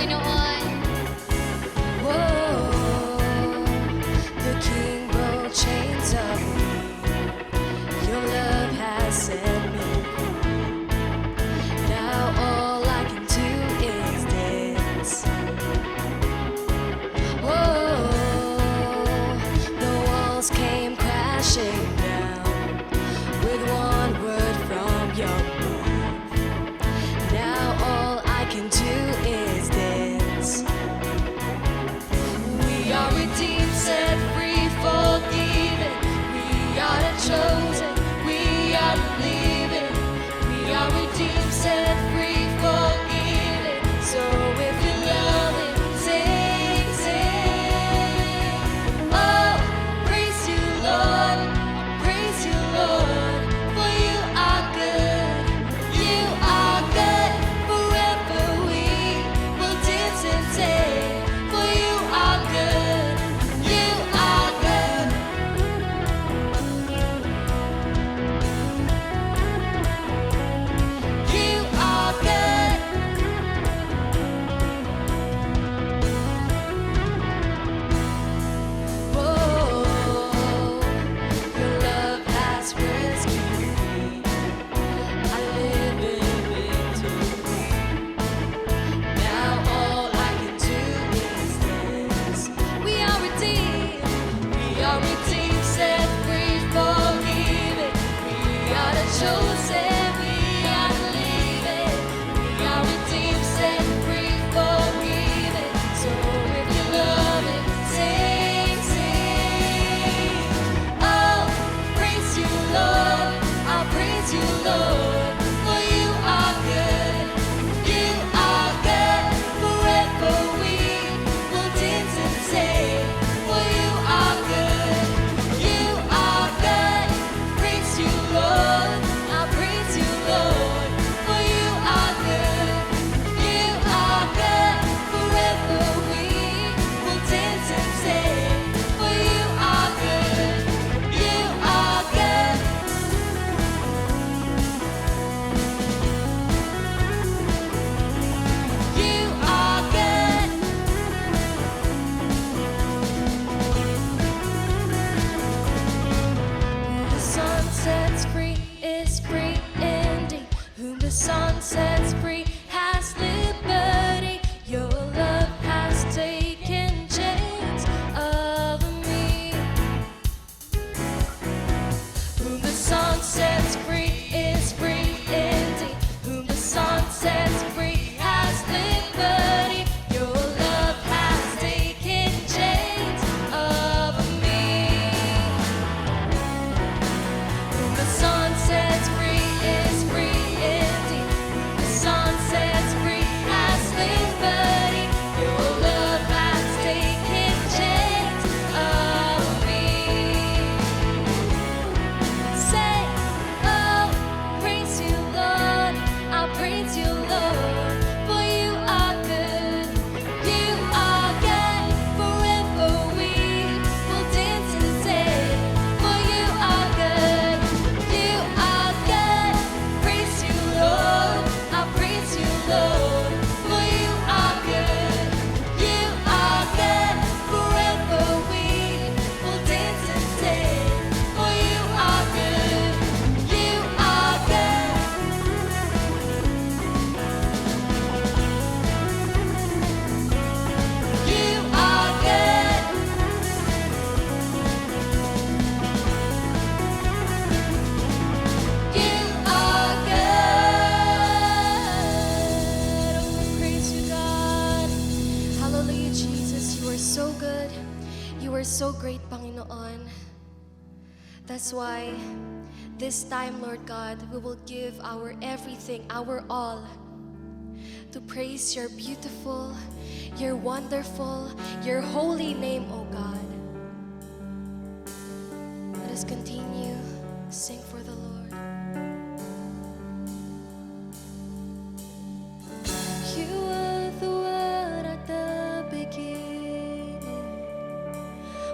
Panginoon. Whoa, the King broke chains of me. Your love has set me free. Now all I can do is dance. Whoa, the walls came crashing down with one word from your mouth. Now all I can do is dance. We are redeemed, set free, forgiven. We are the chosen, we are the living. We are redeemed, set free, forgiven. So if you love Him, sing, sing. Oh, praise you, Lord, praise you, Lord, for you are good, you are good. Forever we will dance and sing, for you are good, you are good. You are good. Whoa, your love has rescued me. I live in victory. Now all I can do is dance. We are redeemed. We are redeemed, set free, forgiven. We are the chosen. We are the living. We are redeemed, set free, forgiven. So if you love it, sing, sing. Oh, praise you, Lord. I'll praise you, Lord. For you are good. You are good. Forever we will dance and sing. For you are good. You are good. Praise you, Lord. I'll praise you, Lord. For you are good. You are good. Forever we will dance and sing. For you are good. You are good. You are good. Whom the sun sets free is free indeed. Whom the sun sets free has liberty. Your love has taken chains of me. Whom the sun sets free is free indeed. Whom the sun sets free has liberty. Your love has taken chains of me. Whom the sun sets free is free indeed. Whom the sun sets free has liberty. Your love has taken chains of me. Say, oh, praise you, Lord. I'll praise you, Lord. For you are good. You are good. Forever we will dance and sing. For you are good. You are good. Praise you, Lord. I'll praise you, Lord. For you are good. You are good. Forever we will dance and sing. For you are good. You are good. You are good. You are good. Oh, we praise you, God. Hallelujah, Jesus. You are so good. You are so great, Panginoon. That's why this time, Lord God, we will give our everything, our all, to praise your beautiful, your wonderful, your holy name, O God. Let us continue, sing for the Lord. You are the Word at the beginning,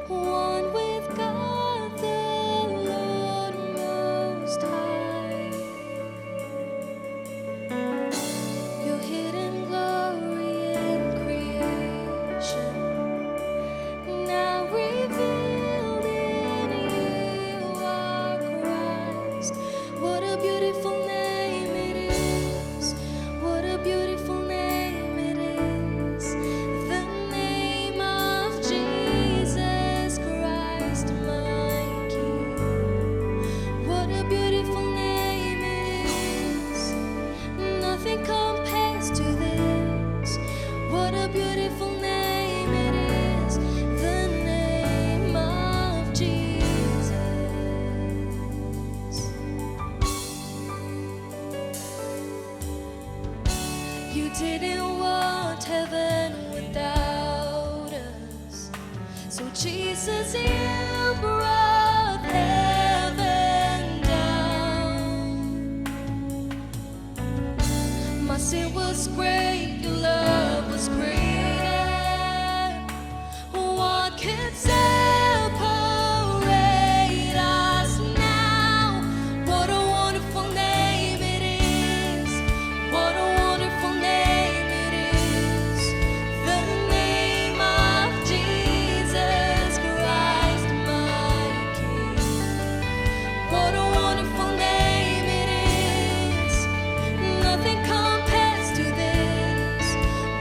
one with God the Lord Most High. Your hidden glory in What a beautiful name it is, the name of Jesus. You didn't want heaven without us, so Jesus, you brought heaven down. My sin was great, your love was greater. What could separate us now? What a wonderful name it is. What a wonderful name it is. The name of Jesus Christ, my King. What a wonderful name it is. Nothing compares to this.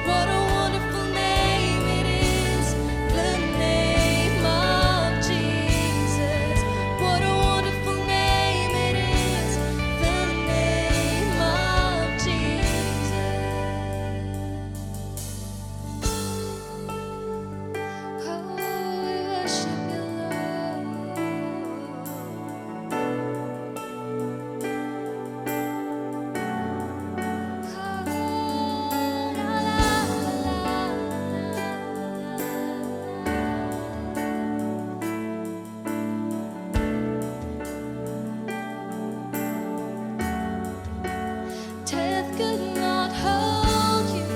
What a wonderful name it is. The name of Jesus. What a wonderful name it is. The name of Jesus. Oh, we worship you, Death could not hold you,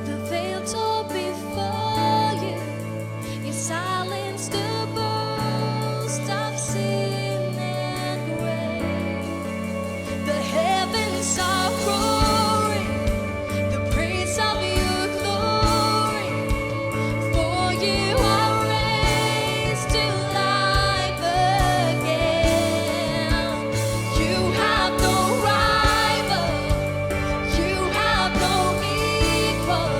the veil tore before you. You silenced the boast of sin and grave. The heavens are roaring, the praise of your glory. For you are raised to life again. You have no rival, you have no equal.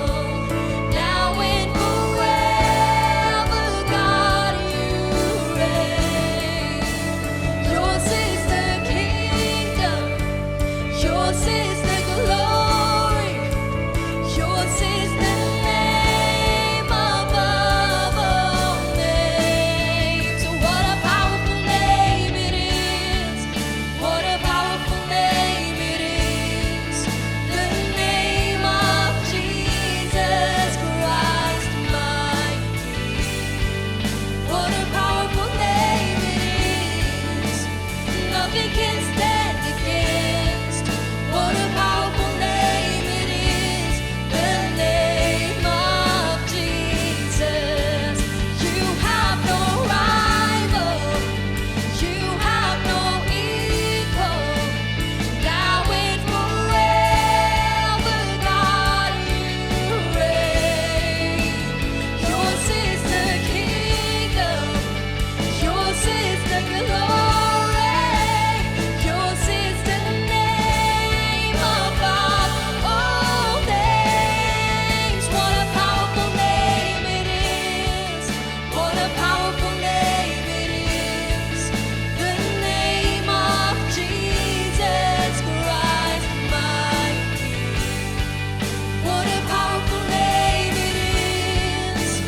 Now and forever, God, you reign. Yours is the kingdom, yours is the glory, yours is the name above all names. What a powerful name it is. What a powerful name it is. The name of Jesus Christ, my King. What a powerful name it is. Nothing can stand against. What a powerful name it is. The name of Jesus. You have no rival. You have no equal. Now and forever, God, you reign. Yours is the kingdom. Yours is the glory. Yours is the name above all names. What a powerful name it is. What a powerful name it is. The name of Jesus Christ, my King. What a powerful name it is.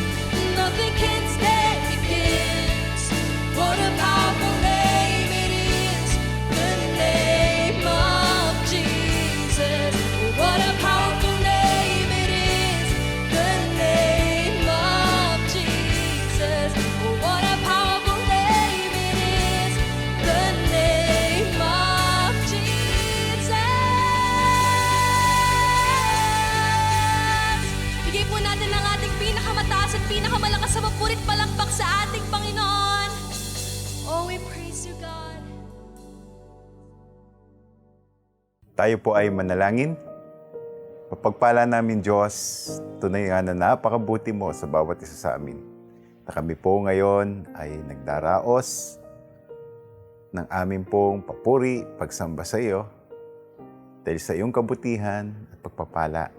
Nothing can stand against. What a powerful name it is. The name of Jesus. What a powerful name it is. The name of Jesus. What a powerful name it is. The name of Jesus. Bigay po natin ang ating pinakamataas at pinakamalakas sa mapurit palakpak sa ating Panginoon. Oh, we praise you, God. Tayo po ay manalangin. Mapagpala namin Diyos, tunay nga na napakabuti mo sa bawat isa sa amin. Na kami po ngayon ay nagdaraos ng aming pong papuri, pagsamba sa iyo, dahil sa iyong kabutihan at pagpapala.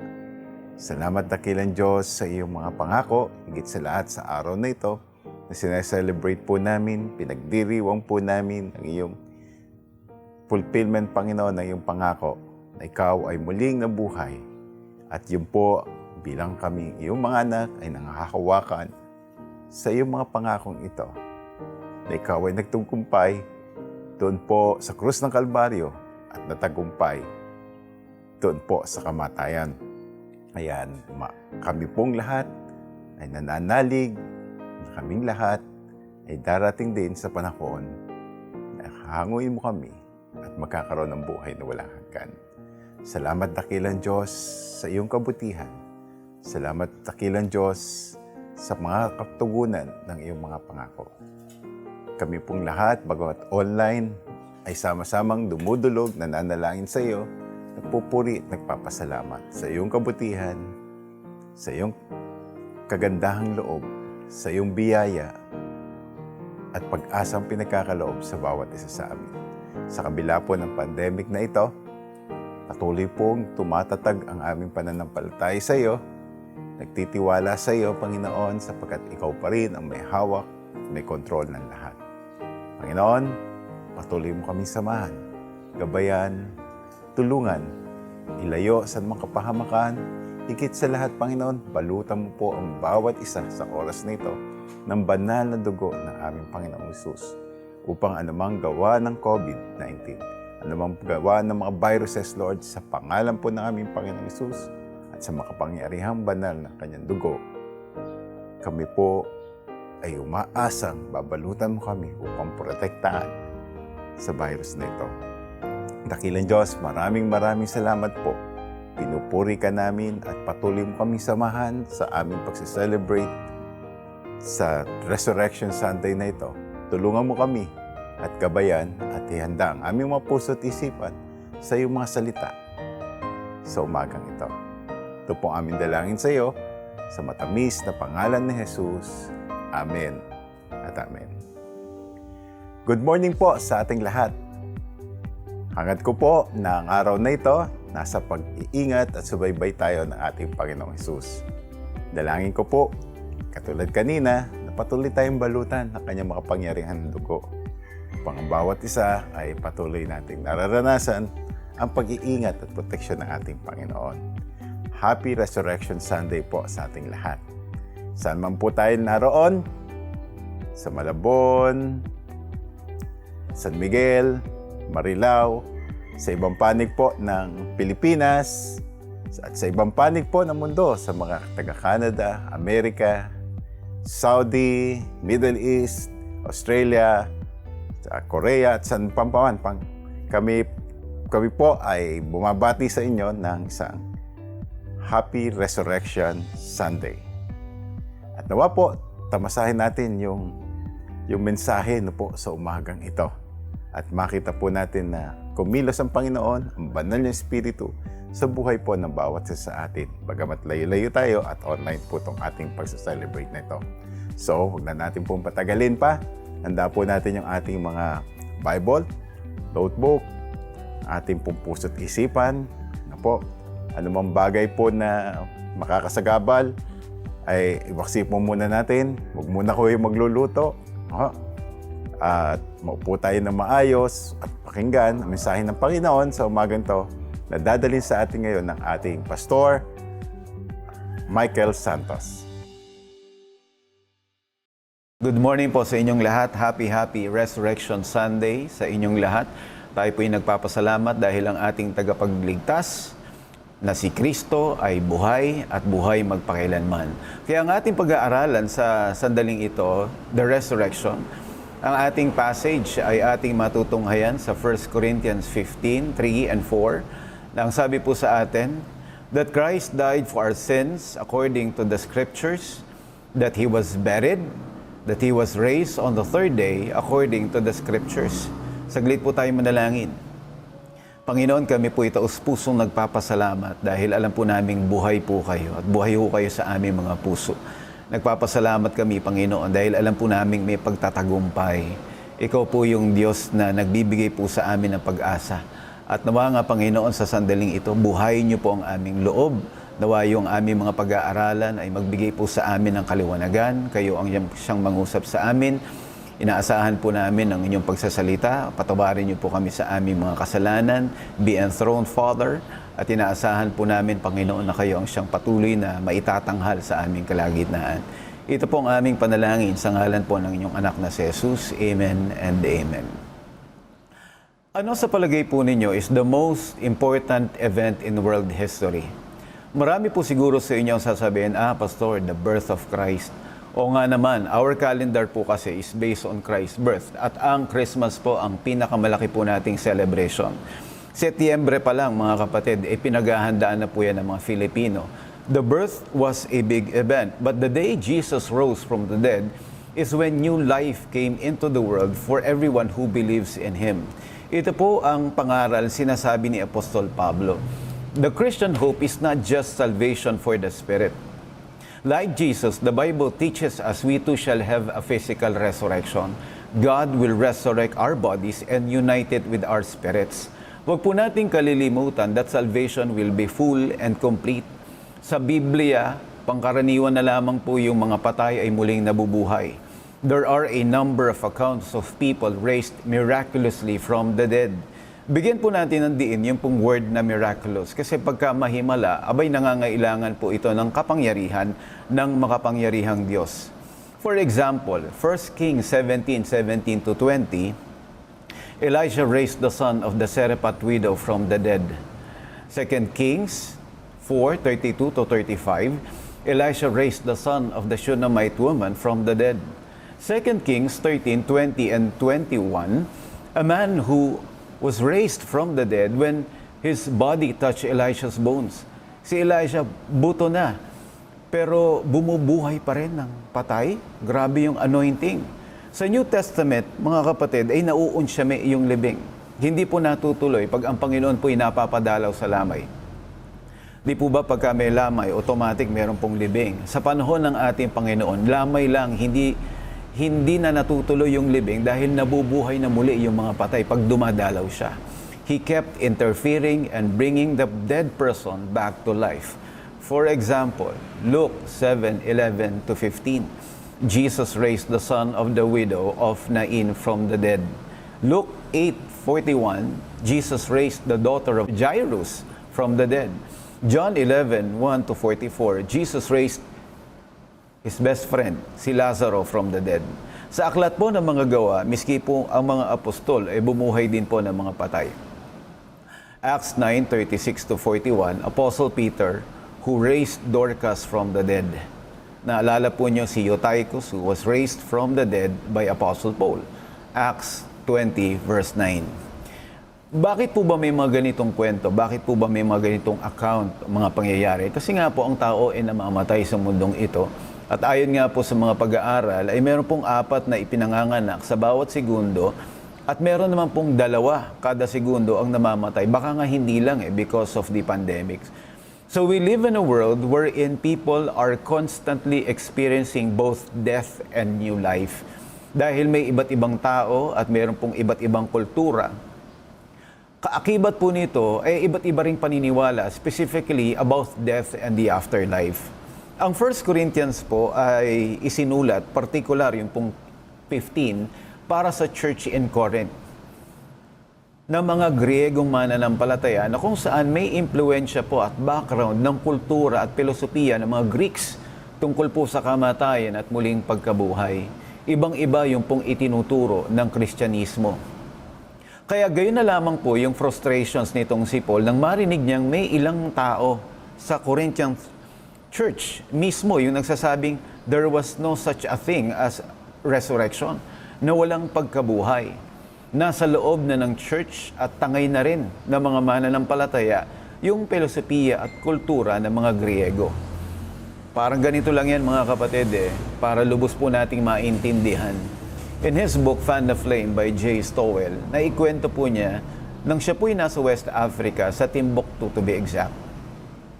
Salamat dakilang Diyos sa iyong mga pangako, higit sa lahat sa araw na ito, na sineselebrate po namin, pinagdiriwang po namin ang iyong fulfillment, Panginoon, ng iyong pangako, na ikaw ay muling nabuhay. At yun po, bilang kami iyong mga anak ay nangahawakan sa iyong mga pangakong ito na ikaw ay nagtungkumpay doon po sa krus ng Kalbaryo at natagumpay doon po sa kamatayan. Ayan, kami pong lahat ay nananalig na kaming lahat ay darating din sa panahon na hanguin mo kami at magkakaroon ng buhay na walang hanggan. Salamat dakilang Diyos sa iyong kabutihan. Salamat dakilang Diyos sa mga katugunan ng iyong mga pangako. Kami pong lahat, bagamat online, ay sama-samang dumudulog, nananalangin sa iyo, nagpupuri at nagpapasalamat sa iyong kabutihan, sa iyong kagandahang loob, sa iyong biyaya, at pag-asang pinagkakaloob sa bawat isa sa amin. Sa kabila po ng pandemic na ito, patuloy pong tumatatag ang aming pananampalataya sa iyo. Nagtitiwala sa iyo, Panginoon, sapagkat ikaw pa rin ang may hawak, may kontrol ng lahat. Panginoon, patuloy mo kaming samahan, gabayan, tulungan, ilayo sa mga kapahamakan. Higit sa lahat, Panginoon, balutan mo po ang bawat isa sa oras na ito ng banal na dugo ng aming Panginoong Hesus upang anumang gawa ng COVID-19, anumang gawa ng mga viruses, Lord, sa pangalan po ng aming Panginoong Hesus at sa makapangyarihang banal ng kanyang dugo, kami po ay umaasang babalutan mo kami upang protektahan sa virus na ito. Dakilang Diyos, maraming salamat po. Pinupuri ka namin at patuloy mo kami samahan sa aming pagsiselebrate sa Resurrection Sunday na ito. Tulungan mo kami at gabayan at ihanda ang aming mga puso at isipan sa iyong mga salita sa umagang ito. Ito po ang aming dalangin sa iyo sa matamis na pangalan ni Jesus. Amen at amen. Good morning po sa ating lahat. Hangad ko po na ang araw na ito, nasa pag-iingat at subaybay tayo ng ating Panginoong Hesus. Dalangin ko po, katulad kanina, na patuloy tayong balutan ng kanyang makapangyarihan ng dugo. Upang ang bawat isa ay patuloy nating nararanasan ang pag-iingat at proteksyon ng ating Panginoon. Happy Resurrection Sunday po sa ating lahat. Saan man po tayo naroon, sa Malabon, San Miguel, Marilao, sa ibang panig po ng Pilipinas, at sa ibang panig po ng mundo, sa mga taga-Canada, Amerika, Saudi, Middle East, Australia, Korea, at saan pampaman. Kami po ay bumabati sa inyo ng isang Happy Resurrection Sunday. At nawa po, tamasahin natin yung mensahe po sa umagang ito. At makita po natin na kumilos ang Panginoon, ang banal niyang Espiritu, sa buhay po ng bawat isa sa atin. Bagamat layo-layo tayo at online po itong ating pag-celebrate na ito. So, huwag na natin pong patagalin pa. Handa po natin yung ating mga Bible, notebook, ating pong puso't isipan. Anumang bagay po na makakasagabal, ay iwaksip mo muna natin. Huwag muna ko yung magluluto. At maupo tayo ng maayos at pakinggan ang mensahe ng Panginoon sa umagang to na dadalhin sa atin ngayon ng ating Pastor, Michael Santos. Good morning po sa inyong lahat. Happy Resurrection Sunday sa inyong lahat. Tayo po ay nagpapasalamat dahil ang ating tagapagligtas na si Kristo ay buhay at buhay magpakailanman. Kaya ang ating pag-aaralan sa sandaling ito, the resurrection, ang ating passage ay ating matutunghayan sa 1 Corinthians 15, 3 and 4, na ang sabi po sa atin, that Christ died for our sins according to the Scriptures, that He was buried, that He was raised on the third day according to the Scriptures. Saglit po tayo manalangin. Panginoon, kami po taos-pusong nagpapasalamat dahil alam po naming buhay po kayo at buhay po kayo sa aming mga puso. Nagpapasalamat kami, Panginoon, dahil alam po naming may pagtatagumpay. Ikaw po yung Diyos na nagbibigay po sa amin ng pag-asa. At nawa nga, Panginoon, sa sandaling ito, buhayin niyo po ang aming loob. Nawa yung aming mga pag-aaralan ay magbigay po sa amin ng kaliwanagan. Kayo ang siyang mangusap sa amin. Inaasahan po namin ang inyong pagsasalita. Patawarin niyo po kami sa aming mga kasalanan. Be enthroned, Father. At inaasahan po namin, Panginoon, na kayo ang siyang patuloy na maitatanghal sa aming kalagitnaan. Ito po ang aming panalangin sa ngalan po ng inyong anak na si Jesus. Amen and amen. Ano sa palagay po ninyo is the most important event in world history? Marami po siguro sa inyo ang sasabihin, Pastor, the birth of Christ. O nga naman, our calendar po kasi is based on Christ's birth. At ang Christmas po ang pinakamalaki po nating celebration. Setyembre pa lang, mga kapatid, pinaghahandaan na po yan ng mga Filipino. The birth was a big event, but the day Jesus rose from the dead is when new life came into the world for everyone who believes in Him. Ito po ang pangaral sinasabi ni Apostol Pablo. The Christian hope is not just salvation for the spirit. Like Jesus, the Bible teaches us we too shall have a physical resurrection. God will resurrect our bodies and unite it with our spirits. Huwag po nating kalilimutan that salvation will be full and complete. Sa Biblia, pangkaraniwan na lamang po yung mga patay ay muling nabubuhay. There are a number of accounts of people raised miraculously from the dead. Bigyan po natin ng diin yung pong word na miraculous kasi pagka mahimala, abay nangangailangan po ito ng kapangyarihan ng makapangyarihang Diyos. For example, 1 Kings 17:17 to 20, Elijah raised the son of the Serephat widow from the dead. 2 Kings 4:32 to 35, Elisha raised the son of the Shunammite woman from the dead. 2 Kings 13:20 and 21, a man who was raised from the dead when his body touched Elisha's bones. Si Elisha, buto na, pero bumubuhay pa rin ng patay. Grabe yung anointing. Sa New Testament, mga kapatid, ay nauunsyame yung libing. Hindi po natutuloy pag ang Panginoon po napapadalaw sa lamay. Di po ba pagka may lamay, automatic meron pong libing. Sa panahon ng ating Panginoon, lamay lang, hindi na natutuloy yung libing dahil nabubuhay na muli yung mga patay pag dumadalaw siya. He kept interfering and bringing the dead person back to life. For example, Luke 7:11 to 15. Jesus raised the son of the widow of Nain from the dead. Luke 8:41, Jesus raised the daughter of Jairus from the dead. John 11:1 to 44, Jesus raised his best friend, si Lazaro, from the dead. Sa aklat po ng mga gawa, miski po ang mga apostol ay bumuhay din po ng mga patay. Acts 9:36 to 41, Apostle Peter, who raised Dorcas from the dead. Naalala po niyo si Eutychus who was raised from the dead by Apostle Paul. Acts 20 verse 9. Bakit po ba may mga ganitong kwento? Bakit po ba may mga ganitong account, mga pangyayari? Kasi nga po ang tao ay namamatay sa mundong ito. At ayon nga po sa mga pag-aaral, ay meron pong 4 na ipinanganganak sa bawat segundo at meron naman pong 2 kada segundo ang namamatay. Baka nga hindi lang because of the pandemic. So we live in a world wherein people are constantly experiencing both death and new life. Dahil may iba't ibang tao at mayroon pong iba't ibang kultura. Kaakibat po nito ay iba't iba ring paniniwala, specifically about death and the afterlife. Ang 1 Corinthians po ay isinulat, particular yung pong 15, para sa church in Corinth na mga Griegong mananampalataya na kung saan may impluensya po at background ng kultura at filosofiya ng mga Greeks tungkol po sa kamatayan at muling pagkabuhay. Ibang-iba yung pong itinuturo ng Kristyanismo. Kaya gayon na lamang po yung frustrations nitong si Paul nang marinig niyang may ilang tao sa Corinthian church mismo yung nagsasabing there was no such a thing as resurrection, na walang pagkabuhay. Nasa loob na ng church at tangay na rin ng mga mananampalataya yung filosofiya at kultura ng mga Griego. Parang ganito lang yan mga kapatid para lubos po nating maintindihan. In his book, Fan the Flame by J. Stowell, naikwento po niya nang siya po'y nasa West Africa, sa Timbuktu to be exact.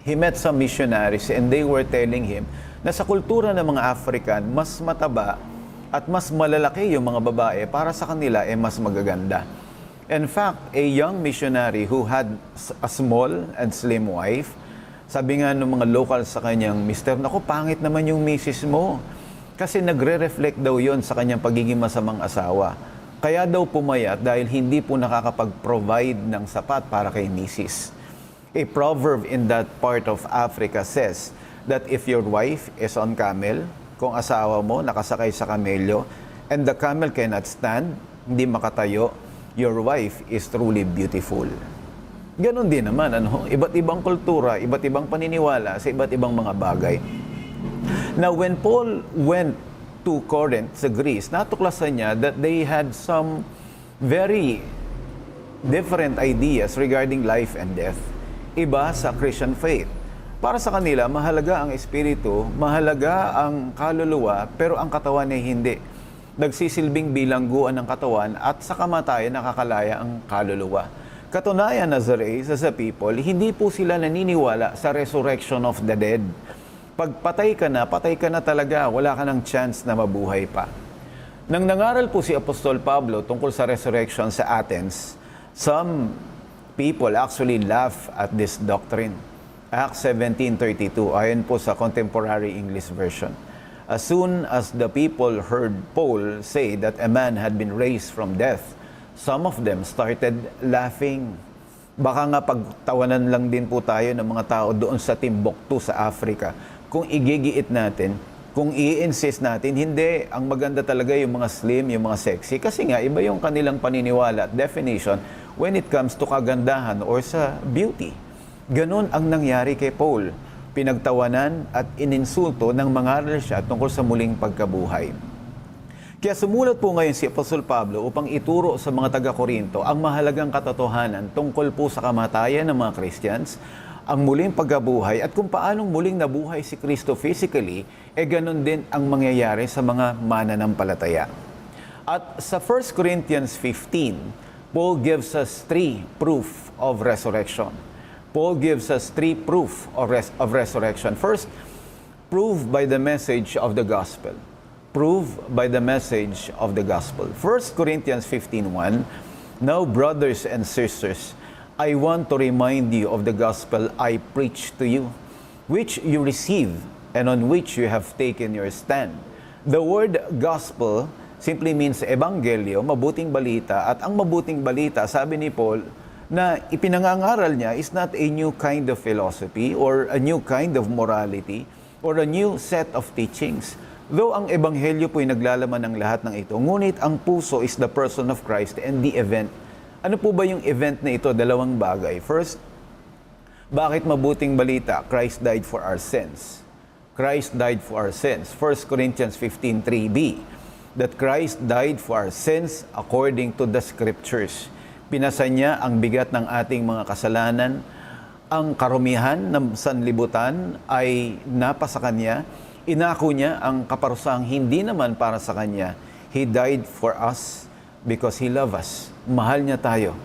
He met some missionaries and they were telling him na sa kultura ng mga African, mas mataba at mas malalaki yung mga babae para sa kanila mas magaganda. In fact, a young missionary who had a small and slim wife, sabi nga ng mga locals sa kanyang, Mister, naku, pangit naman yung misis mo. Kasi nagre-reflect daw yon sa kanyang pagiging masamang asawa. Kaya daw pumayat dahil hindi po nakakapag-provide ng sapat para kay misis. A proverb in that part of Africa says that if your wife is on camel, kung asawa mo nakasakay sa kamelyo, and the camel cannot stand, hindi makatayo, your wife is truly beautiful. Ganon din naman, iba't ibang kultura, iba't ibang paniniwala sa iba't ibang mga bagay. Now, when Paul went to Corinth, sa Greece, natuklasan niya that they had some very different ideas regarding life and death. Iba sa Christian faith. Para sa kanila, mahalaga ang espiritu, mahalaga ang kaluluwa, pero ang katawan ay hindi. Nagsisilbing bilangguan ng katawan at sa kamatayan nakakalaya ang kaluluwa. Katunayan, Nazarene, sa people, hindi po sila naniniwala sa resurrection of the dead. Pag patay ka na talaga, wala ka ng chance na mabuhay pa. Nang nangaral po si Apostol Pablo tungkol sa resurrection sa Athens, some people actually laugh at this doctrine. Acts 17:32, ayon po sa Contemporary English Version. As soon as the people heard Paul say that a man had been raised from death, some of them started laughing. Baka nga pagtawanan lang din po tayo ng mga tao doon sa Timbuktu sa Africa. Kung igigiit natin, kung i-insist natin, hindi, ang maganda talaga yung mga slim, yung mga sexy. Kasi nga, iba yung kanilang paniniwala at definition when it comes to kagandahan or sa beauty. Ganon ang nangyari kay Paul. Pinagtawanan at ininsulto ng mangaral siya tungkol sa muling pagkabuhay. Kaya sumulat po ngayon si Apostol Pablo upang ituro sa mga taga-Korinto ang mahalagang katotohanan tungkol po sa kamatayan ng mga Christians, ang muling pagkabuhay at kung paanong muling nabuhay si Kristo physically, ganon din ang mangyayari sa mga mananampalataya. At sa 1 Corinthians 15, Paul gives us 3 proof of resurrection. Paul gives us 3 proof of resurrection. First, prove by the message of the gospel. Prove by the message of the gospel. 1 Corinthians 15:1, now brothers and sisters, I want to remind you of the gospel I preached to you, which you received and on which you have taken your stand. The word gospel simply means ebanghelyo, mabuting balita, at ang mabuting balita, sabi ni Paul, na ipinangangaral niya is not a new kind of philosophy or a new kind of morality or a new set of teachings. Though ang ebanghelyo po'y naglalaman ng lahat ng ito, ngunit ang puso is the person of Christ and the event. Ano po ba yung event na ito? Dalawang bagay. First, bakit mabuting balita? Christ died for our sins. Christ died for our sins. 1 Corinthians 15:3b, that Christ died for our sins according to the Scriptures. Pinasa niya ang bigat ng ating mga kasalanan. Ang karumihan ng sanlibutan ay napasa kanya. Inako niya ang kaparusahang hindi naman para sa kanya. He died for us because He loved us. Mahal niya tayo.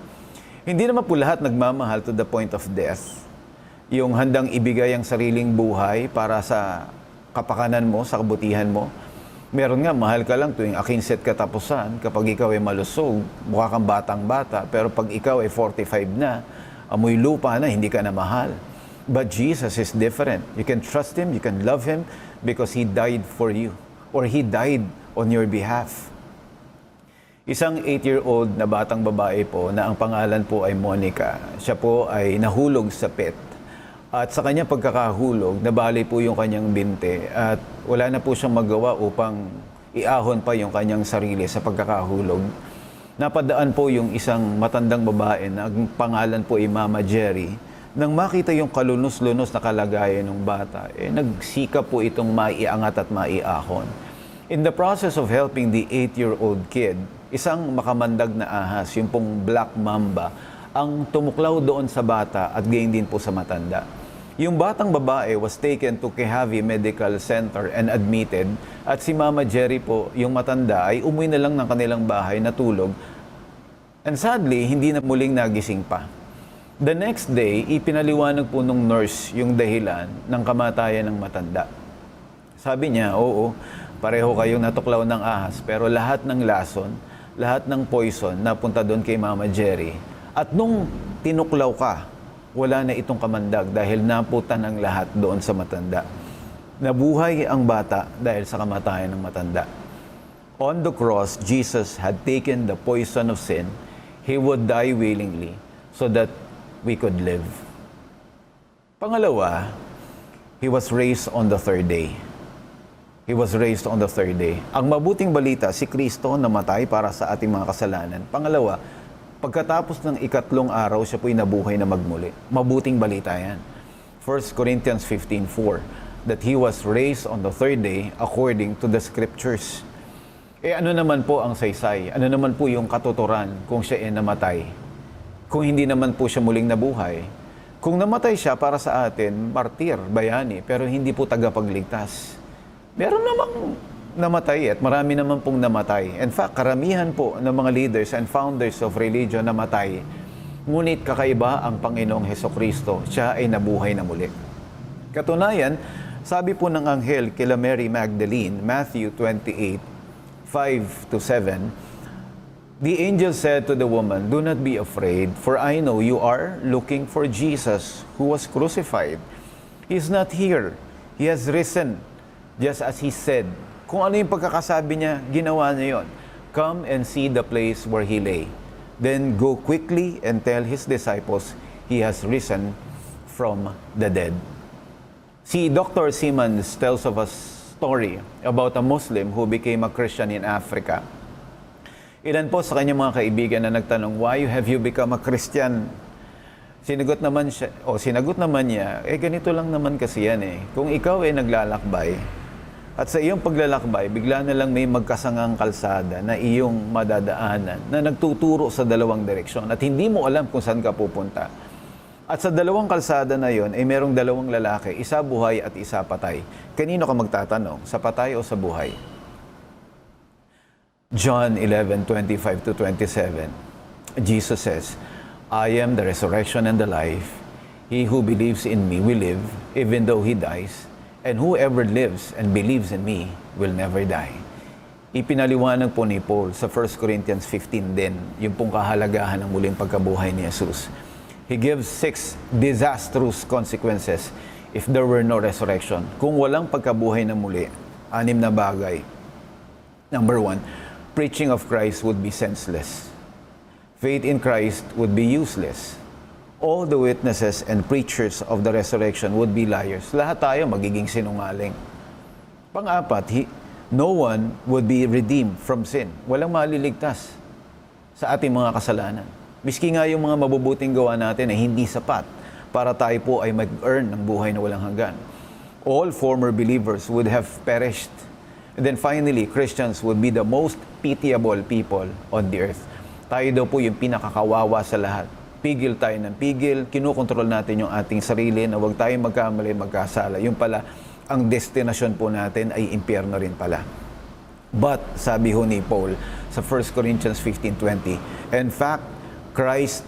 Hindi naman po lahat nagmamahal to the point of death. Yung handang ibigay ang sariling buhay para sa kapakanan mo, sa kabutihan mo. Meron nga, mahal ka lang tuwing 15 katapusan. Kapag ikaw ay malusog, mukha kang batang-bata. Pero pag ikaw ay 45 na, amoy lupa na, hindi ka na mahal. But Jesus is different. You can trust Him, you can love Him because He died for you or He died on your behalf. Isang 8-year-old na batang babae po na ang pangalan po ay Monica. Siya po ay nahulog sa pit. At sa kanya pagkakahulog, nabali po yung kanyang binte at wala na po siyang magawa upang iahon pa yung kanyang sarili sa pagkakahulog. Napadaan po yung isang matandang babae na ang pangalan po ay Mama Jerry. Nang makita yung kalunos-lunos na kalagayan ng bata, nagsikap po itong maiangat at maiahon. In the process of helping the 8-year-old kid, isang makamandag na ahas, yung pong black mamba, ang tumuklaw doon sa bata at gayon din po sa matanda. Yung batang babae was taken to Quehavi Medical Center and admitted at si Mama Jerry po, yung matanda, ay umuwi na lang ng kanilang bahay, natulog. And sadly, hindi na muling nagising pa. The next day, ipinaliwanag po nung nurse yung dahilan ng kamatayan ng matanda. Sabi niya, oo, pareho kayong natuklaw ng ahas, pero lahat ng lason, lahat ng poison napunta doon kay Mama Jerry. At nung tinuklaw ka, wala na itong kamandag dahil naputan ang lahat doon sa matanda. Nabuhay ang bata dahil sa kamatayan ng matanda. On the cross, Jesus had taken the poison of sin. He would die willingly so that we could live. Pangalawa, He was raised on the third day. He was raised on the third day. Ang mabuting balita, si Kristo namatay para sa ating mga kasalanan. Pangalawa, pagkatapos ng ikatlong araw, siya po'y nabuhay na magmuli. Mabuting balita yan. 1 Corinthians 15:4, that He was raised on the third day according to the Scriptures. Ano naman po ang saysay? Ano naman po yung katuturan kung siya ay namatay? Kung hindi naman po siya muling nabuhay? Kung namatay siya para sa atin, martir, bayani, pero hindi po tagapagligtas. Meron namang namatay at marami naman pong namatay. In fact, karamihan po ng mga leaders and founders of religion namatay. Ngunit kakaiba ang Panginoong Hesukristo. Siya ay nabuhay na muli. Katunayan, sabi po ng anghel kila Mary Magdalene, Matthew 28:5-7, the angel said to the woman, "Do not be afraid, for I know you are looking for Jesus who was crucified. He is not here. He has risen, just as He said." Kung ano yung pagkakasabi niya, ginawa niya yon. Come and see the place where He lay. Then go quickly and tell His disciples, He has risen from the dead. Si Dr. Simmons tells of a story about a Muslim who became a Christian in Africa. Ilan po sa kanyang mga kaibigan na nagtanong, "Why have you become a Christian?" Sinagot naman niya, ganito lang naman kasi yan eh. Kung ikaw ay naglalakbay, at sa iyong paglalakbay, bigla na lang may magkasangang kalsada na iyong madadaanan na nagtuturo sa dalawang direksyon at hindi mo alam kung saan ka pupunta. At sa dalawang kalsada na yon ay merong dalawang lalaki, isa buhay at isa patay. Kanino ka magtatanong? Sa patay o sa buhay? John 11:25-27, Jesus says, "I am the resurrection and the life. He who believes in me will live, even though he dies. And whoever lives and believes in me will never die." Ipinaliwanag po ni Paul sa 1 Corinthians 15 din, yung pong kahalagahan ng muling pagkabuhay ni Jesus. He gives 6 disastrous consequences if there were no resurrection. Kung walang pagkabuhay na muli, 6 na bagay. Number 1, preaching of Christ would be senseless. Faith in Christ would be useless. All the witnesses and preachers of the resurrection would be liars. Lahat tayo magiging sinungaling. Pang-apat, no one would be redeemed from sin. Walang maliligtas sa ating mga kasalanan. Miski nga yung mga mabubuting gawa natin ay hindi sapat para tayo po ay mag-earn ng buhay na walang hanggan. All former believers would have perished. And then finally, Christians would be the most pitiable people on the earth. Tayo daw po yung pinakakawawa sa lahat. Pigil tayo ng pigil, kinukontrol natin yung ating sarili na huwag tayong magkamali, magkasala. Yung pala, ang destinasyon po natin ay impyerno rin pala. But, sabi ho ni Paul sa 1 Corinthians 15:20, in fact, Christ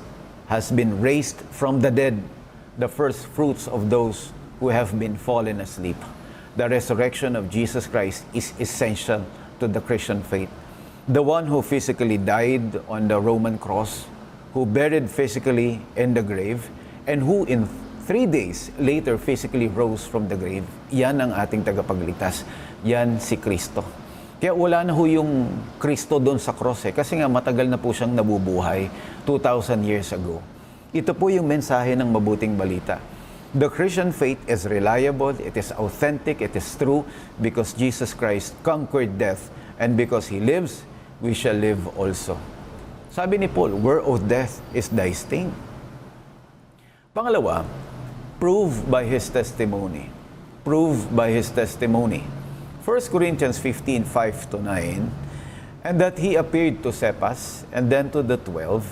has been raised from the dead, the first fruits of those who have been fallen asleep. The resurrection of Jesus Christ is essential to the Christian faith. The one who physically died on the Roman cross, who buried physically in the grave, and who in 3 days later physically rose from the grave. Yan ang ating tagapagligtas. Yan si Kristo. Kaya wala na ho yung Kristo doon sa cross kasi nga matagal na po siyang nabubuhay 2,000 years ago. Ito po yung mensahe ng mabuting balita. The Christian faith is reliable, it is authentic, it is true because Jesus Christ conquered death, and because He lives, we shall live also. Sabi ni Paul, where, O death, is thy sting? Pangalawa, prove by His testimony. Prove by His testimony. 1 Corinthians 15:5-9, and that He appeared to Cephas, and then to the 12.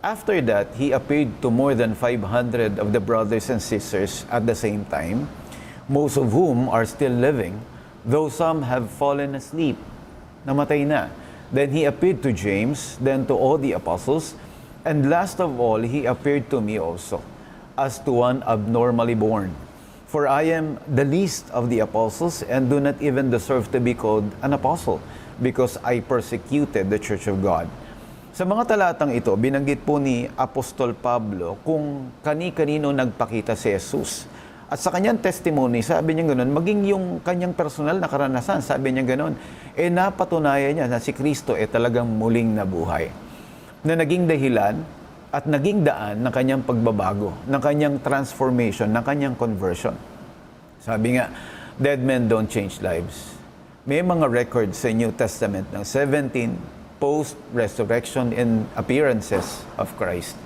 After that, He appeared to more than 500 of the brothers and sisters at the same time, most of whom are still living, though some have fallen asleep. Namatay na. Then He appeared to James, then to all the apostles, and last of all, He appeared to me also, as to one abnormally born. For I am the least of the apostles, and do not even deserve to be called an apostle, because I persecuted the church of God. Sa mga talatang ito, binanggit po ni Apostol Pablo kung kani-kanino nagpakita si Jesus. At sa kanyang testimony, sabi niya gano'n, maging yung kanyang personal na karanasan, sabi niya gano'n, napatunayan niya na si Kristo talagang muling nabuhay. Na naging dahilan at naging daan ng kanyang pagbabago, ng kanyang transformation, ng kanyang conversion. Sabi nga, dead men don't change lives. May mga records sa New Testament ng 17 post-resurrection and appearances of Christ.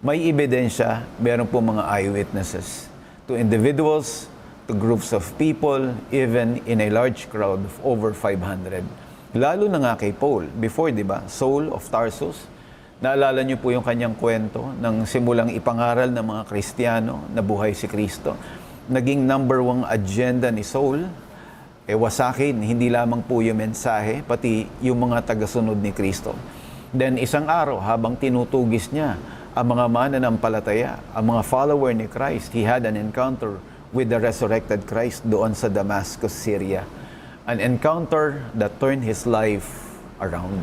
May ebidensya, meron po mga eyewitnesses to individuals, to groups of people, even in a large crowd of over 500. Lalo na nga kay Paul, before, di ba, Saul of Tarsus. Naalala niyo po yung kanyang kwento ng simulang ipangaral ng mga Kristiyano na buhay si Kristo. Naging number 1 agenda ni Saul, wasakin, hindi lamang po yung mensahe, pati yung mga tagasunod ni Kristo. Then isang araw, habang tinutugis niya ang mga mananampalataya, ang mga follower ni Christ, he had an encounter with the resurrected Christ doon sa Damascus, Syria. An encounter that turned his life around.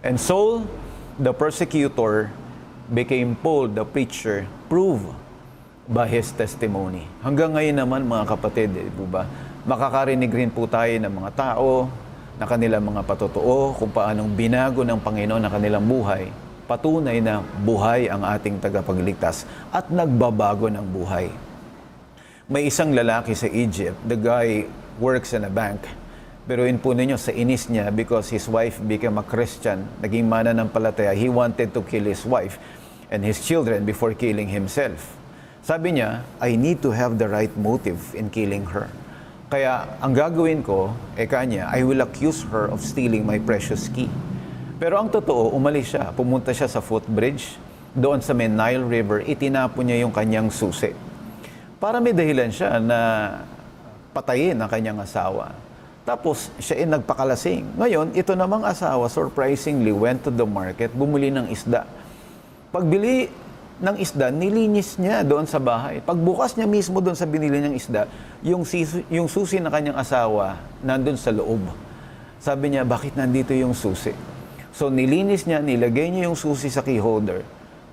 And Saul, the persecutor, became Paul, the preacher, proved by his testimony. Hanggang ngayon naman, mga kapatid, po ba, makakarinig rin po tayo ng mga tao na kanilang mga patotoo kung paanong binago ng Panginoon ang kanilang buhay. Patunay na buhay ang ating tagapagligtas at nagbabago ng buhay. May isang lalaki sa Egypt, the guy works in a bank. Pero yun po ninyo, sa inis niya, because his wife became a Christian, naging mananampalataya, he wanted to kill his wife and his children before killing himself. Sabi niya, I need to have the right motive in killing her. Kaya ang gagawin ko, kanya, I will accuse her of stealing my precious key. Pero ang totoo, umalis siya. Pumunta siya sa footbridge. Doon sa may Nile River, itinapon niya yung kanyang susi. Para may dahilan siya na patayin ang kanyang asawa. Tapos, siya ay nagpakalasing. Ngayon, ito namang asawa, surprisingly, went to the market, bumili ng isda. Pagbili ng isda, nilinis niya doon sa bahay. Pagbukas niya mismo doon sa binili niyang isda, yung susi na kanyang asawa, nandun sa loob. Sabi niya, bakit nandito yung susi? So, nilinis niya, nilagay niya yung susi sa key holder.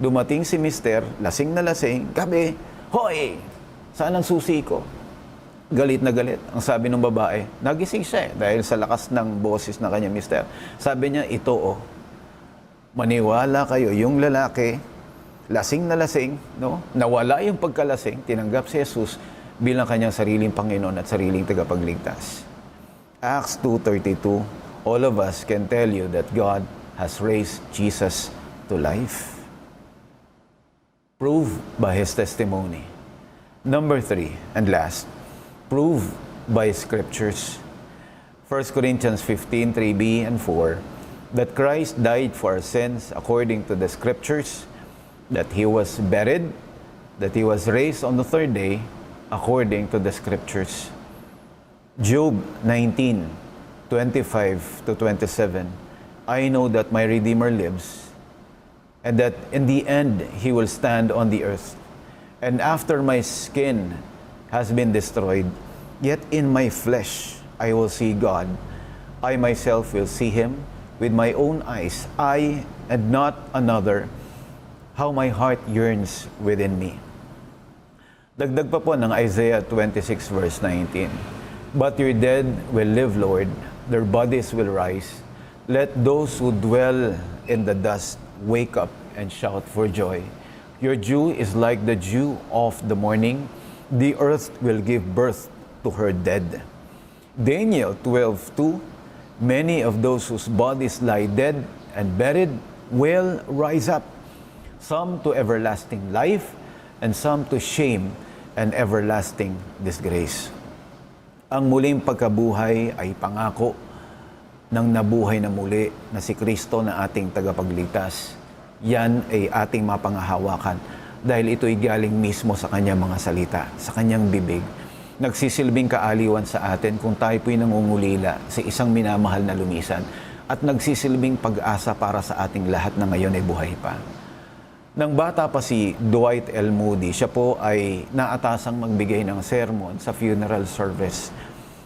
Dumating si mister, lasing na lasing, gabi, hoy! Saan ang susi ko? Galit na galit. Ang sabi ng babae, nagising siya dahil sa lakas ng boses na kanyang mister. Sabi niya, ito maniwala kayo, yung lalaki, lasing na lasing, no? Nawala yung pagkalasing, tinanggap si Jesus bilang kanyang sariling Panginoon at sariling tagapagligtas. Acts 2:32, all of us can tell you that God has raised Jesus to life. Prove by His testimony. Number 3, and last, prove by Scriptures. 1 Corinthians 15:3b and 4, that Christ died for our sins according to the Scriptures, that He was buried, that He was raised on the third day according to the Scriptures. Job 19:25-27, I know that my Redeemer lives, and that in the end He will stand on the earth. And after my skin has been destroyed, yet in my flesh I will see God. I myself will see Him with my own eyes, I and not another. How my heart yearns within me. Dagdag pa po ng Isaiah 26 verse 19. But your dead will live, Lord. Their bodies will rise. Let those who dwell in the dust wake up and shout for joy. Your dew is like the dew of the morning. The earth will give birth to her dead. Daniel 12:2, many of those whose bodies lie dead and buried will rise up, some to everlasting life, and some to shame and everlasting disgrace. Ang muling pagkabuhay ay pangako ng nabuhay na muli na si Kristo na ating tagapagligtas. Yan ay ating mapangahawakan dahil ito'y galing mismo sa kanyang mga salita, sa kanyang bibig. Nagsisilbing kaaliwan sa atin kung tayo po'y nangungulila sa isang minamahal na lumisan at nagsisilbing pag-asa para sa ating lahat na ngayon ay buhay pa. Nang bata pa si Dwight L. Moody, siya po ay naatasang magbigay ng sermon sa funeral service.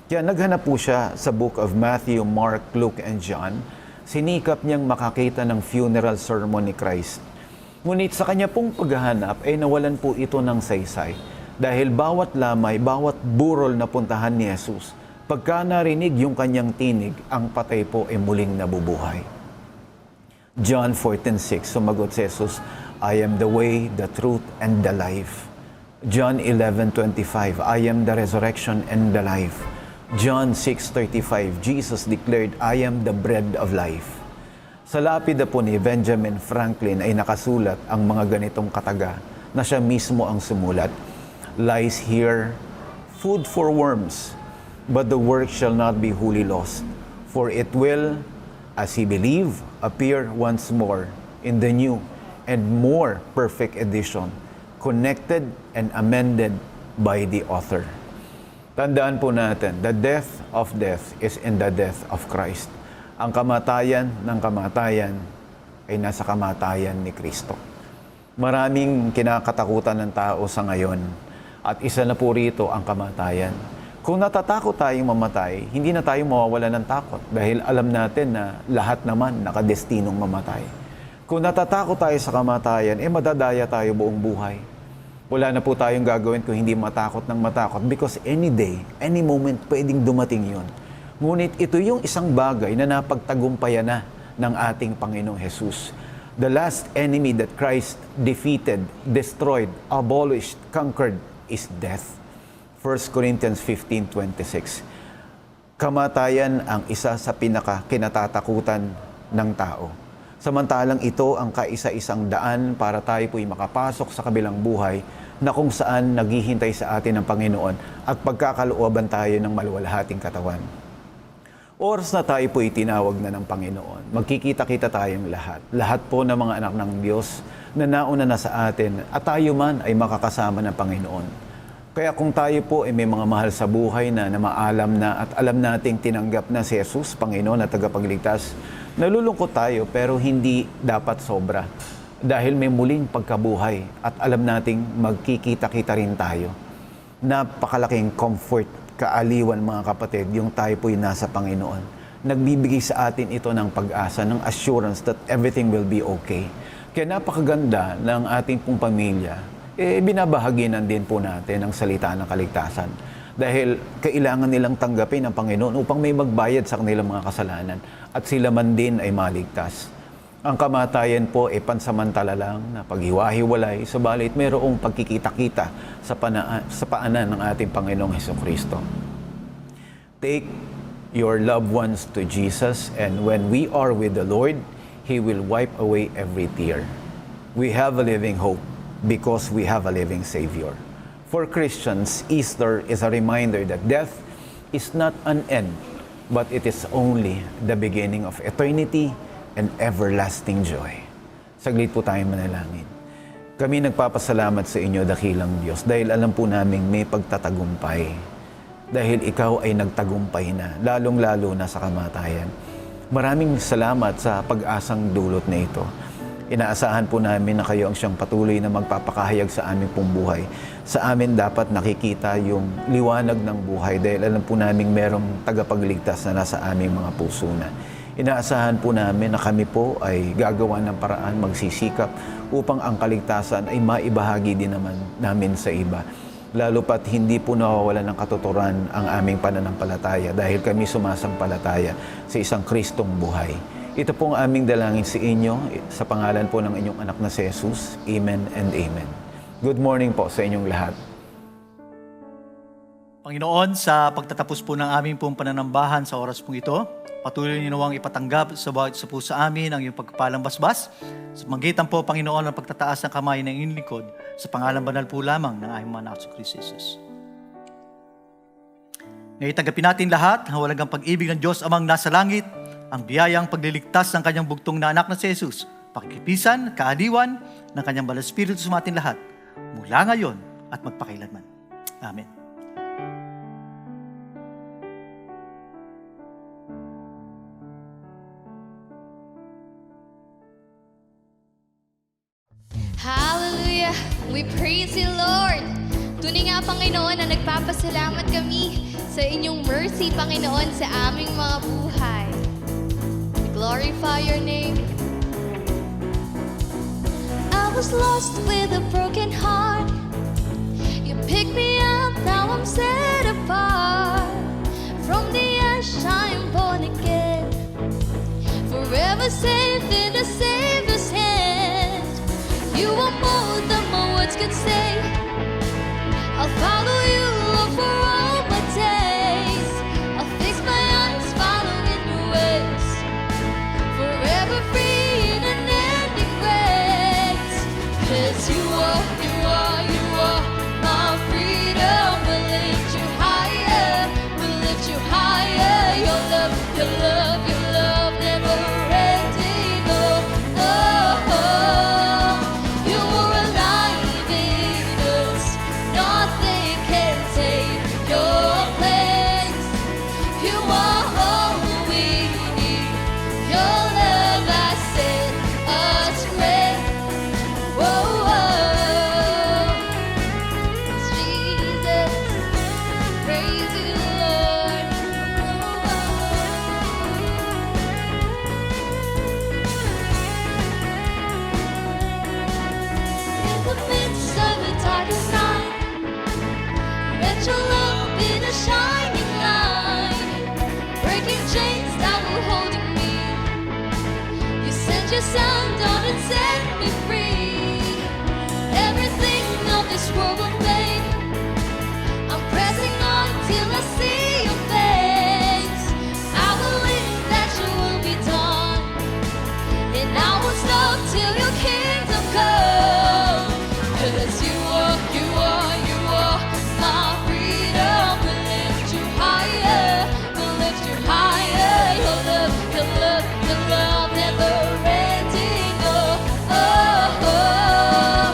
Kaya naghanap po siya sa book of Matthew, Mark, Luke, and John. Sinikap niyang makakita ng funeral sermon ni Christ. Ngunit sa kanya pong paghahanap ay nawalan po ito ng saysay. Dahil bawat lamay, bawat burol na puntahan ni Jesus, pagka narinig yung kanyang tinig, ang patay po ay muling nabubuhay. John 14:6, sumagot si Jesus, I am the way, the truth, and the life. John 11:25, I am the resurrection and the life. John 6:35, Jesus declared, I am the bread of life. Sa lapida po ni Benjamin Franklin ay nakasulat ang mga ganitong kataga na siya mismo ang sumulat. Lies here, food for worms, but the work shall not be wholly lost, for it will, as he believe, appear once more in the new and more perfect edition, connected and amended by the author. Tandaan po natin, the death of death is in the death of Christ. Ang kamatayan ng kamatayan ay nasa kamatayan ni Kristo. Maraming kinakatakutan ng tao sa ngayon at isa na po rito ang kamatayan. Kung natatakot tayong mamatay, hindi na tayo mawawala ng takot dahil alam natin na lahat naman nakadestinong mamatay. Kung natatakot tayo sa kamatayan, madadaya tayo buong buhay. Wala na po tayong gagawin kung hindi matakot ng matakot because any day, any moment, pwedeng dumating yon. Ngunit ito yung isang bagay na napagtagumpayan na ng ating Panginoong Jesus. The last enemy that Christ defeated, destroyed, abolished, conquered is death. 1 Corinthians 15:26. Kamatayan ang isa sa pinaka-kinatatakutan ng tao. Samantalang ito ang kaisa-isang daan para tayo po'y makapasok sa kabilang buhay na kung saan naghihintay sa atin ng Panginoon at pagkakalooban tayo ng maluwalhating katawan. Oras na tayo po'y tinawag na ng Panginoon. Magkikita-kita tayong lahat. Lahat po ng mga anak ng Diyos na nauna na sa atin at tayo man ay makakasama ng Panginoon. Kaya kung tayo po ay may mga mahal sa buhay na maalam na at alam nating tinanggap na si Jesus, Panginoon at tagapagligtas, nalulungkot tayo pero hindi dapat sobra. Dahil may muling pagkabuhay at alam nating magkikita-kita rin tayo. Napakalaking comfort, kaaliwan mga kapatid, yung tayo po'y nasa Panginoon. Nagbibigay sa atin ito ng pag-asa, ng assurance that everything will be okay. Kaya napakaganda ng ating pong pamilya, binabahaginan din po natin ang salita ng kaligtasan. Dahil kailangan nilang tanggapin ang Panginoon upang may magbayad sa kanilang mga kasalanan at sila man din ay maligtas. Ang kamatayan po ay pansamantala lang na paghiwa-hiwalay, subalit mayroong pagkikita-kita sa paanan ng ating Panginoong Hesukristo. Take your loved ones to Jesus, and when we are with the Lord, He will wipe away every tear. We have a living hope because we have a living Savior. For Christians, Easter is a reminder that death is not an end, but it is only the beginning of eternity and everlasting joy. Saglit po tayong manalangin. Kami nagpapasalamat sa inyo, dakilang Diyos, dahil alam po namin may pagtatagumpay. Dahil ikaw ay nagtagumpay na, lalong-lalo na sa kamatayan. Maraming salamat sa pag-asang dulot na ito. Inaasahan po namin na kayo ang siyang patuloy na magpapakahayag sa aming pong buhay. Sa amin dapat nakikita yung liwanag ng buhay dahil alam po namin merong tagapagligtas na nasa aming mga puso na. Inaasahan po namin na kami po ay gagawa ng paraan, magsisikap upang ang kaligtasan ay maibahagi din naman namin sa iba. Lalo pat hindi po nawawala ng katuturan ang aming pananampalataya dahil kami sumasampalataya sa isang Kristong buhay. Ito pong aming dalangin sa inyo, sa pangalan po ng inyong anak na si Jesus. Amen and amen. Good morning po sa inyong lahat. Panginoon, sa pagtatapos po ng aming pong pananambahan sa oras pong ito, patuloy niyo nawang ipatanggap sa bawat isa po sa amin ang iyong pagpapalang basbas. Sa magitan po, Panginoon, ang pagtataas ng kamay ng inyong likod sa pangalan banal po lamang ng aming mga anak sa Kristo Jesus. Ngayon, tanggapin natin lahat ang walang pag-ibig ng Diyos amang nasa langit, ang biyayang pagliligtas ng kanyang bugtong na anak na si Jesus, pakikipisan, kaaliwan ng kanyang banal Espiritu sa atin lahat, mula ngayon at magpakailanman. Amen. Hallelujah! We praise you, Lord! Tunay nga, Panginoon, na nagpapasalamat kami sa inyong mercy, Panginoon, sa aming mga buhay. We glorify your name. I was lost with a broken heart. You picked me up, now I'm set apart. From the ash I am born again, forever safe in the Savior's hands. You can say, I'll follow you, Lord, for all my days. I'll fix my eyes, following your ways. Forever free in an ending grace. 'Cause you are my freedom. We'll lift you higher, we'll lift you higher. Your love, your love, your love never ending. Oh, oh, oh. You are alive in us. Nothing can take your place. You are all we need. Your love has set us free. Whoa, whoa. Jesus, praise you, Lord. In the midst of the darkest night, let your love be the shining light, breaking chains that were holding me. You sent your son down and set me free. Everything of this world will fade. I'm pressing on till I see your face. I believe that you will be done, and I won't stop till your kingdom come. 'Cause you are my freedom. We'll lift you higher, we'll lift you higher. Your love, your love, your love never ending. Oh, oh, oh.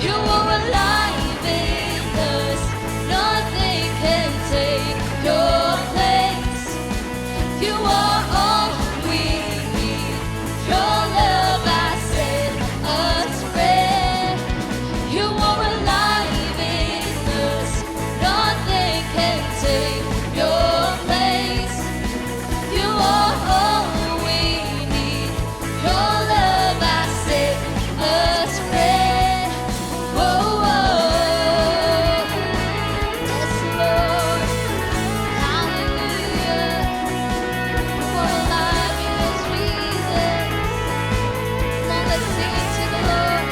You are alive in us. Nothing can take your place. You are all we need. Your love has set us free. You are alive in us. Nothing can take your place. You are all we need. Your love has set us free. Whoa, whoa. Yes, Lord. Hallelujah. You are alive in us, Jesus. Now let's sing it to the Lord.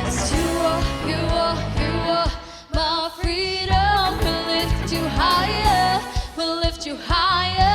'Cause you are my freedom. We'll lift you higher, we'll lift you higher.